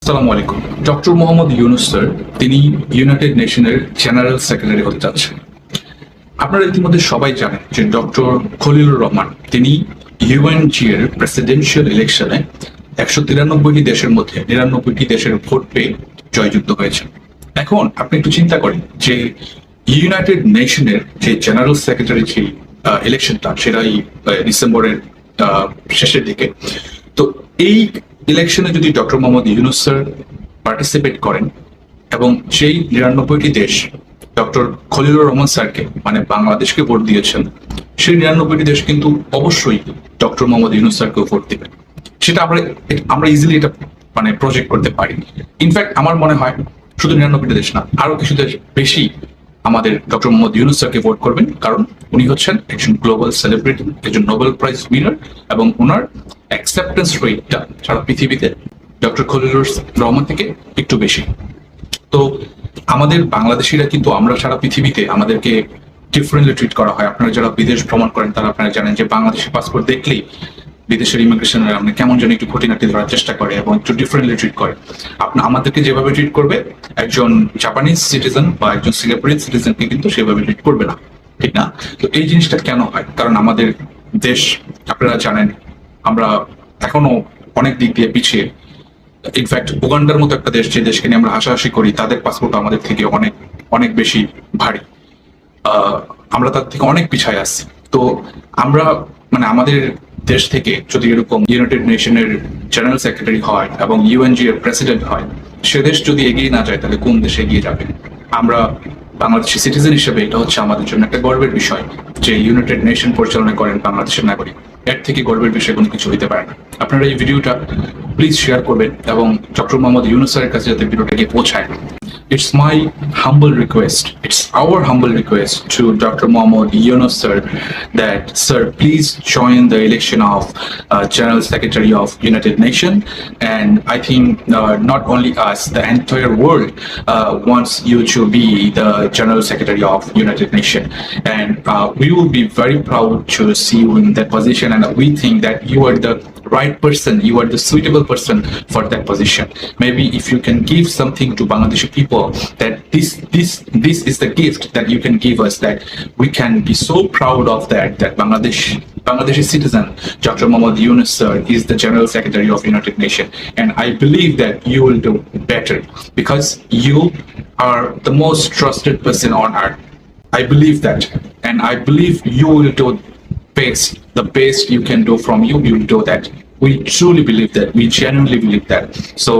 আসসালামু আলাইকুম। Doctor Mohammad Yunus sir তিনি ইউনাইটেড নেশনের জেনারেল সেক্রেটারি হতে যাচ্ছেন। আপনারা ইতিমধ্যে সবাই জানেন যে ডক্টর খলিলুর রহমান তিনি ইউএনজি এর প্রেসিডেন্সিয়াল ইলেকশনে 193টি দেশের মধ্যে 99টি দেশের ভোট পেয়ে জয়যুক্ত হয়েছেন। এখন আপনি একটু চিন্তা করেন যে ইউনাইটেড নেশনের যে জেনারেল সেক্রেটারি যে ইলেকশনটা সেটাই ডিসেম্বরের শেষের দিকে। তো এই ইলেকশনে যদি doctor Mohammad Yunus sir participate করেন এবং সেই 99টি দেশ ডক্টর খলিলুর রহমান স্যারকে মানে বাংলাদেশকে ভোট দিয়েছেন, সেই 99টি দেশ কিন্তু অবশ্যই ডক্টর মোহাম্মদ ইউনূস স্যারকে ভোট দিবেন। সেটা আমরা ইজিলি এটা মানে প্রজেক্ট করতে পারি। ইনফ্যাক্ট আমার মনে হয় শুধু 99টি দেশ না, আরো কিছু দেশ বেশি আমাদের ডক্টর মোহাম্মদ ইউনূস স্যারকে ভোট করবেন, কারণ উনি হচ্ছেন একজন গ্লোবাল সেলিব্রিটি, একজন নোবেল প্রাইজ উইনার এবং ওনার অ্যাকসেপ্টেন্স রেটটা সারা পৃথিবীতে ডক্টর খলিলুর রহমান থেকে একটু বেশি। তো আমাদের বাংলাদেশিরা কিন্তু আমরা সারা পৃথিবীতে আমাদেরকে ডিফারেন্টলি ট্রিট করা হয়। আপনারা যারা বিদেশ ভ্রমণ করেন তারা আপনারা জানেন যে বাংলাদেশি পাসপোর্ট দেখলেই বিদেশের ইমিগ্রেশনের আমরা কেমন যেন একটু খুঁটিনাটি ধরার চেষ্টা করে এবং একটু ডিফারেন্টলি ট্রিট করে। আমাদেরকে যেভাবে ট্রিট করবে একজন জাপানিজ সিটিজেন বা একজন সিঙ্গাপুরিয়ান সিটিজেনকে কিন্তু সেভাবে ট্রিট করবে না, ঠিক না? তো এই জিনিসটা কেন হয়? কারণ আমাদের দেশ আপনারা জানেন আমরা এখনো অনেক দিক দিয়ে পিছিয়ে। ইনফ্যাক্ট উগান্ডার মতো একটা দেশ, যে দেশকে নিয়ে আমরা হাসাহাসি করি, তাদের পাসপোর্ট আমাদের থেকে অনেক অনেক বেশি ভারী। আমরা তার থেকে অনেক পিছায় আসছি। তো আমরা মানে আমাদের দেশ থেকে যদি এরকম ইউনাইটেড নেশনের জেনারেল সেক্রেটারি হয় এবং ইউএনজি এর প্রেসিডেন্ট হয়, সে দেশ যদি এগিয়ে না যায় তাহলে কোন দেশে এগিয়ে যাবে? আমরা বাংলাদেশি সিটিজেন হিসেবে এটা হচ্ছে আমাদের জন্য একটা গর্বের বিষয় যে ইউনাইটেড নেশন পরিচালনা করেন বাংলাদেশের নাগরিক। এর থেকে গর্বের বিষয় কোনো কিছু হইতে পারে না। আপনারা এই ভিডিওটা প্লিজ শেয়ার করবেন এবং ডক্টর মোহাম্মদ ইউনূস স্যারের কাছে যাতে ভিডিওটা গিয়ে পৌঁছায়। It's my humble request, it's our humble request to Dr. Mohammad Yunus sir that, sir, please join the election of General Secretary of United Nations. And I think not only us, the entire world wants you to be the General Secretary of United Nations. And we will be very proud to see you in that position. And we think that you are the right person, you are the suitable person for that position. Maybe if you can give something to Bangladeshi people, that this is the gift that you can give us, that we can be so proud of that Bangladeshi citizen Dr. Mohammad Yunus sir is the General Secretary of United Nations. And I believe that you will do better because you are the most trusted person on earth. I believe that, and I believe you will do the best you can do from you will do that. We truly believe that, we genuinely believe that. So